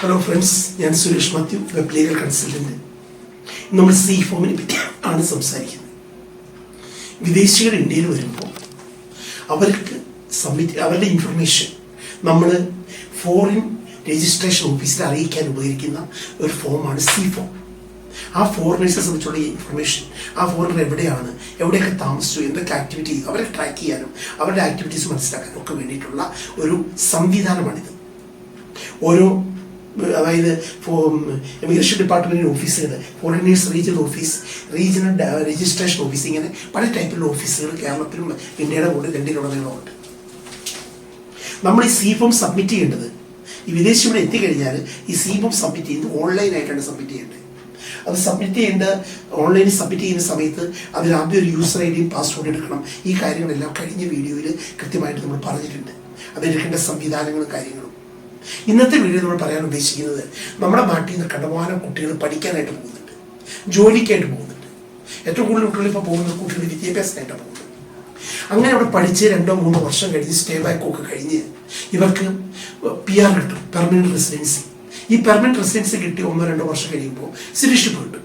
Hello friends, ഞാൻ Suresh Mathew, web legal consultant. നമ്മൾ C ഫോമിനെ പറ്റി ആണ് സംസാരിക്കുന്നത്. വിദേശികൾ ഇന്ത്യയിൽ വരുമ്പോൾ അവർക്ക് അവരുടെ ഇൻഫർമേഷൻ നമ്മൾ ഫോറിൻ രജിസ്ട്രേഷൻ ഓഫീസിൽ അറിയിക്കാൻ ഉപകരിക്കുന്ന ഒരു ഫോമാണ് സി ഫോം. ആ ഫോറിനേഴ്സിനെ സംബന്ധിച്ചുള്ള ഇൻഫർമേഷൻ, ആ ഫോറിനർ എവിടെയാണ്, എവിടെയൊക്കെ താമസിച്ചു, എന്തൊക്കെ ആക്ടിവിറ്റി, അവരെ ട്രാക്ക് ചെയ്യാനും അവരുടെ ആക്ടിവിറ്റീസ് മനസ്സിലാക്കാനും ഒക്കെ വേണ്ടിയിട്ടുള്ള ഒരു സംവിധാനമാണിത്. ഓരോ അതായത് ഇമിഗ്രേഷൻ ഡിപ്പാർട്ട്മെൻറ്റിൻ്റെ ഓഫീസുകൾ, foreigners regional office, regional registration office, ഇങ്ങനെ പല ടൈപ്പിലുള്ള ഓഫീസുകൾ കേരളത്തിലും ഇന്ത്യയുടെ കൂടെ രണ്ടിലുടനീളമുണ്ട്. നമ്മൾ ഈ സി ഫോം സബ്മിറ്റ് ചെയ്യേണ്ടത്, ഈ വിദേശം ഇവിടെ എത്തിക്കഴിഞ്ഞാൽ ഈ സി ഫോം സബ്മിറ്റ് ചെയ്യുന്നത് ഓൺലൈനായിട്ടാണ് സബ്മിറ്റ് ചെയ്യേണ്ടത്. അത് സബ്മിറ്റ് ചെയ്യേണ്ട ഓൺലൈനിൽ സബ്മിറ്റ് ചെയ്യുന്ന സമയത്ത് അതിൽ ആദ്യം ഒരു യൂസർ ഐ ഡിയും പാസ്വേഡ് എടുക്കണം. ഈ കാര്യങ്ങളെല്ലാം കഴിഞ്ഞ വീഡിയോയിൽ കൃത്യമായിട്ട് നമ്മൾ പറഞ്ഞിട്ടുണ്ട്. അതെടുക്കേണ്ട സംവിധാനങ്ങളും കാര്യങ്ങളും. ഇന്നത്തെ വീഡിയോ നമ്മൾ പറയാൻ ഉദ്ദേശിക്കുന്നത്, നമ്മുടെ നാട്ടിൽ നിന്ന് കണ്ടമാനം കുട്ടികൾ പഠിക്കാനായിട്ട് പോകുന്നുണ്ട്, ജോലിക്കായിട്ട് പോകുന്നുണ്ട്. ഏറ്റവും കൂടുതൽ കുട്ടികൾ ഇപ്പോൾ പോകുന്നത് കുട്ടികൾ വിദ്യാഭ്യാസത്തിനായിട്ടാണ് പോകുന്നത്. അങ്ങനെ അവിടെ പഠിച്ച് 2-3 വർഷം കഴിഞ്ഞ് സ്റ്റേ ബാക്കൊക്കെ കഴിഞ്ഞ് ഇവർക്ക് PR കിട്ടും, പെർമനന്റ് റെസിഡൻസി. ഈ പെർമനന്റ് റെസിഡൻസി കിട്ടി 1-2 വർഷം കഴിയുമ്പോൾ സിറ്റിസൺഷിപ്പ് കിട്ടും.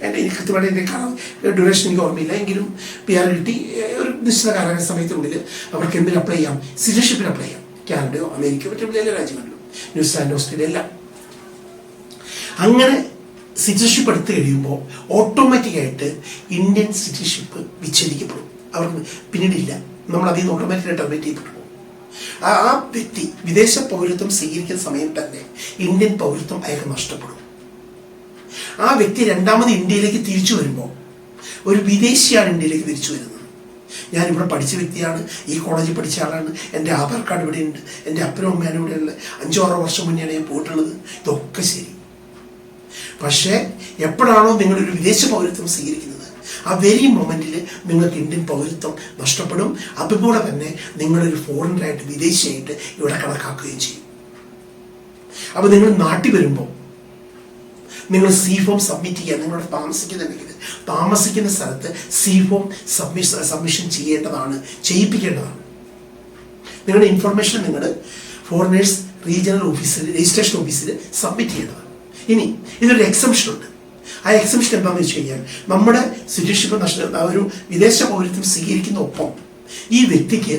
എനിക്ക് കൃത്യമായിട്ട് എൻ്റെ ഡ്യൂറേഷൻ എനിക്ക് ഓർമ്മയില്ല, എങ്കിലും PR കിട്ടി ഒരു നിശ്ചിത കാലഘട്ട സമയത്തിനുള്ളിൽ അവർക്ക് എന്തിന് അപ്ലൈ ചെയ്യാം, സിറ്റിസൺഷിപ്പിന് അപ്ലൈ ചെയ്യാം. കാനഡയോ അമേരിക്കയോ മറ്റു എല്ലാ രാജ്യങ്ങളിലും, ന്യൂസിലാൻഡ്, ഓസ്ട്രേലിയ എല്ലാം. അങ്ങനെ സിറ്റിസൺഷിപ്പ് എടുത്തു കഴിയുമ്പോൾ ഓട്ടോമാറ്റിക്കായിട്ട് ഇന്ത്യൻ സിറ്റിസൺഷിപ്പ് വിച്ഛേദിക്കപ്പെടും. അവർക്ക് പിന്നീടില്ല, നമ്മൾ അതിൽ നിന്ന് ഓട്ടോമാറ്റിക്കായിട്ട് ടെർമിനേറ്റ് ചെയ്യപ്പെട്ടു പോകും. ആ വ്യക്തി വിദേശ പൗരത്വം സ്വീകരിക്കുന്ന സമയം തന്നെ ഇന്ത്യൻ പൗരത്വം അയാൾക്ക് നഷ്ടപ്പെടും. ആ വ്യക്തി രണ്ടാമത് ഇന്ത്യയിലേക്ക് തിരിച്ചു വരുമ്പോൾ, ഒരു വിദേശിയാണ് ഇന്ത്യയിലേക്ക് തിരിച്ചു വരുന്നത്. ഞാനിവിടെ പഠിച്ച വ്യക്തിയാണ്, ഈ കോളേജിൽ പഠിച്ച ആളാണ്, എൻ്റെ ആധാർ കാർഡ് ഇവിടെയുണ്ട്, എൻ്റെ അപ്പനും അമ്മയാണ് ഇവിടെയുള്ളത്, 5-6 വർഷം മുന്നെയാണ് ഞാൻ പോയിട്ടുള്ളത്. ഇതൊക്കെ ശരി. പക്ഷേ എപ്പോഴാണോ നിങ്ങളൊരു വിദേശ പൗരത്വം സ്വീകരിക്കുന്നത്, ആ വെരി മൊമെൻറ്റിൽ നിങ്ങൾക്ക് ഇന്ത്യൻ പൗരത്വം നഷ്ടപ്പെടും. അതുപോലെ തന്നെ നിങ്ങളൊരു ഫോറിനറായിട്ട്, വിദേശിയായിട്ട് ഇവിടെ കണക്കാക്കുകയും ചെയ്യും. അപ്പോൾ നിങ്ങൾ നാട്ടിൽ വരുമ്പോൾ നിങ്ങൾ സി ഫോം സബ്മിറ്റ് ചെയ്യുക. നിങ്ങളുടെ താമസിക്കുന്നുണ്ടെങ്കിൽ താമസിക്കുന്ന സ്ഥലത്ത് സി ഫോം സബ്മിഷൻ ചെയ്യിപ്പിക്കേണ്ടതാണ്. നിങ്ങളുടെ ഇൻഫർമേഷൻ നിങ്ങൾ ഫോറിനേഴ്സ് റീജിയണൽ ഓഫീസിൽ, രജിസ്ട്രേഷൻ ഓഫീസിൽ സബ്മിറ്റ് ചെയ്യേണ്ടതാണ്. ഇനി ഇതിനൊരു എക്സംഷൻ ഉണ്ട്. ആ എക്സംഷൻ എന്താണെന്ന് വെച്ച് കഴിഞ്ഞാൽ, നമ്മുടെ സിറ്റിസൺഷിപ്പ് ഒരു വിദേശ പൗരത്വം സ്വീകരിക്കുന്ന ഒപ്പം ഈ വ്യക്തിക്ക്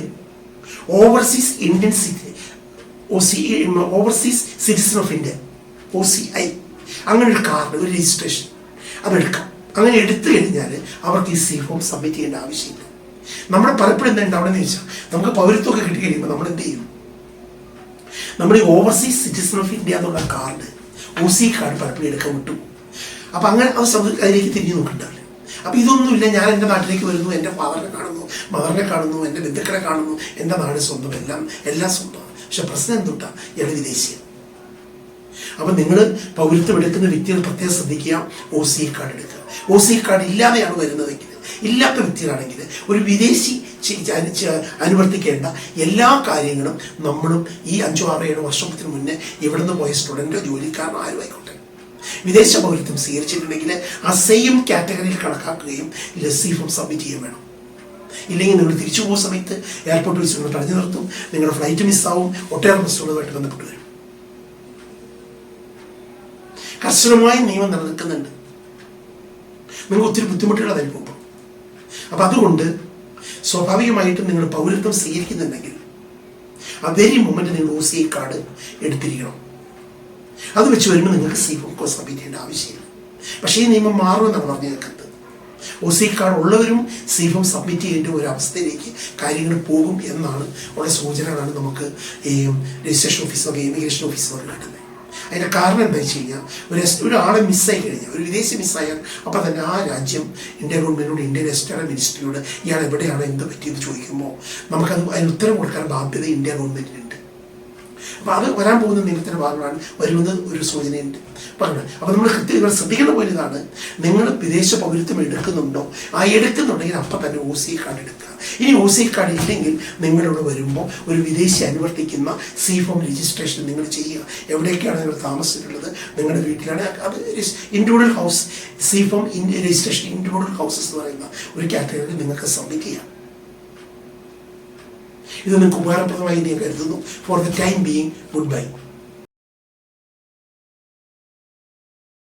overseas Indian overseas citizen of India, OCI, അങ്ങനെ ഒരു കാർഡ്, ഒരു രജിസ്ട്രേഷൻ അതെടുക്കാം. അങ്ങനെ എടുത്തു കഴിഞ്ഞാൽ അവർക്ക് ഈ സി ഫോം സബ്മിറ്റ് ചെയ്യേണ്ട ആവശ്യമില്ല. നമ്മുടെ പലപ്പോഴും എന്താ ഉണ്ടാവണമെന്ന് ചോദിച്ചാൽ, നമുക്ക് പൗരത്വമൊക്കെ കിട്ടി കഴിയുമ്പോൾ നമ്മൾ എന്ത് ചെയ്യും, നമ്മൾ ഈ ഓവർസീസ് സിറ്റിസൺ ഓഫ് ഇന്ത്യ എന്നുള്ള കാർഡ്, OC കാർഡ് പലപ്പോഴും എടുക്കാൻ വിട്ടു. അപ്പം അങ്ങനെ അതിലേക്ക് തിരിഞ്ഞു നോക്കിണ്ടാവില്ല. അപ്പം ഇതൊന്നുമില്ല, ഞാൻ എൻ്റെ നാട്ടിലേക്ക് വരുന്നു, എൻ്റെ ഫാദറിനെ കാണുന്നു, മദറിനെ കാണുന്നു, എൻ്റെ ബന്ധുക്കളെ കാണുന്നു, എൻ്റെ നാട് സ്വന്തം, എല്ലാം സ്വന്തമാണ്. പക്ഷെ പ്രശ്നം എന്തുട്ടാ, ഇയാൾ വിദേശിയാണ്. അപ്പം നിങ്ങൾ പൗരത്വം എടുക്കുന്ന വ്യക്തികൾ പ്രത്യേകം ശ്രദ്ധിക്കുക, OC കാർഡ് എടുക്കുക. OC കാർഡ് ഇല്ലാതെയാണ് വരുന്നതെങ്കിൽ, ഇല്ലാത്ത വ്യക്തികളാണെങ്കിൽ ഒരു വിദേശി അനുവർത്തിക്കേണ്ട എല്ലാ കാര്യങ്ങളും നമ്മളും ഈ 5-6-7 വർഷത്തിന് മുന്നേ ഇവിടെ നിന്ന് പോയ സ്റ്റുഡൻറ്റോ ജോലിക്കാരനോ ആരും ആയിക്കോട്ടെ, വിദേശ പൗരത്വം സ്വീകരിച്ചിട്ടുണ്ടെങ്കിൽ ആ സെയിം കാറ്റഗറിയിൽ കണക്കാക്കുകയും സി ഫോം സബ്മിറ്റ് ചെയ്യാൻ വേണം. ഇല്ലെങ്കിൽ നിങ്ങൾ തിരിച്ചു പോകുന്ന സമയത്ത് എയർപോർട്ടിൽ വെച്ച് നിങ്ങൾ തടഞ്ഞു നിർത്തും, നിങ്ങളുടെ ഫ്ലൈറ്റ് മിസ്സാവും, ഒട്ടേറെ പ്രശ്നങ്ങളുമായിട്ട് ബന്ധപ്പെട്ട് വരും. കർശനമായ നിയമം നിലനിൽക്കുന്നുണ്ട്. നിങ്ങൾക്ക് ഒത്തിരി ബുദ്ധിമുട്ടുകൾ അനുഭവപ്പെടും. അപ്പം അതുകൊണ്ട് സ്വാഭാവികമായിട്ടും നിങ്ങൾ പൗരത്വം സ്വീകരിക്കുന്നുണ്ടെങ്കിൽ ആ വെരി മൊമെന്റ് നിങ്ങൾ OCI കാർഡ് എടുത്തിരിക്കണം. അത് വെച്ച് വരുമ്പോൾ നിങ്ങൾക്ക് സി ഫോം സബ്മിറ്റ് ചെയ്യേണ്ട ആവശ്യമില്ല. പക്ഷേ ഈ നിയമം മാറുമെന്നാണ് പറഞ്ഞു കേൾക്കുന്നത്. OCI കാർഡ് ഉള്ളവരും സി ഫോം സബ്മിറ്റ് ചെയ്യേണ്ട ഒരു അവസ്ഥയിലേക്ക് കാര്യങ്ങൾ പോകും എന്നാണ് ഉള്ള സൂചനകളാണ് നമുക്ക് ഈ രജിസ്ട്രേഷൻ ഓഫീസൊക്കെ, ഇമിഗ്രേഷൻ ഓഫീസൊക്കെ കിട്ടുന്നത്. അതിൻ്റെ കാരണം എന്താ വെച്ച് കഴിഞ്ഞാൽ, ഒരാളെ മിസ്സായി കഴിഞ്ഞാൽ, ഒരു വിദേശി മിസ്സായാൽ അപ്പം തന്നെ ആ രാജ്യം ഇന്ത്യ ഗവൺമെൻറ്റിനോട്, ഇന്ത്യൻ എക്സ്റ്റേണൽ മിനിസ്ട്രിയോട് ഇയാൾ എവിടെയാണ്, എന്ത് പറ്റിയെന്ന് ചോദിക്കുമ്പോൾ നമുക്കത് അതിന് ഉത്തരം കൊടുക്കാൻ ബാധ്യത ഇന്ത്യ ഗവൺമെൻറ്റിനുണ്ട്. അപ്പോൾ അത് വരാൻ പോകുന്ന നിയമത്തിൻ്റെ ഭാഗമാണ് വരുന്നത് ഒരു സൂചനയുണ്ട് പറഞ്ഞത്. അപ്പോൾ നമ്മൾ കൃത്യങ്ങൾ ശ്രദ്ധിക്കുന്ന പോലെ ഇതാണ്, നിങ്ങൾ വിദേശ പൗരത്വം എടുക്കുന്നുണ്ടോ, ആ എടുക്കുന്നുണ്ടെങ്കിൽ അപ്പം തന്നെ OCI കാർഡ് എടുക്കുക. ഇനി OCI കാർഡ് ഇല്ലെങ്കിൽ നിങ്ങളിവിടെ വരുമ്പോൾ ഒരു വിദേശി അനുവർത്തിക്കുന്ന സി ഫോം രജിസ്ട്രേഷൻ നിങ്ങൾ ചെയ്യുക. എവിടെയൊക്കെയാണ് നിങ്ങൾ താമസിച്ചിട്ടുള്ളത്, നിങ്ങളുടെ വീട്ടിലാണ്, അത് individual house C form registration, individual houses എന്ന് പറയുന്ന ഒരു കാറ്റഗറിയിൽ നിങ്ങൾക്ക് സബ്മിറ്റ് ചെയ്യാം. ഇത് നിങ്ങൾക്ക് ഉപകാരപ്രദമായി ഞാൻ കരുതുന്നു. For the time being, good bye.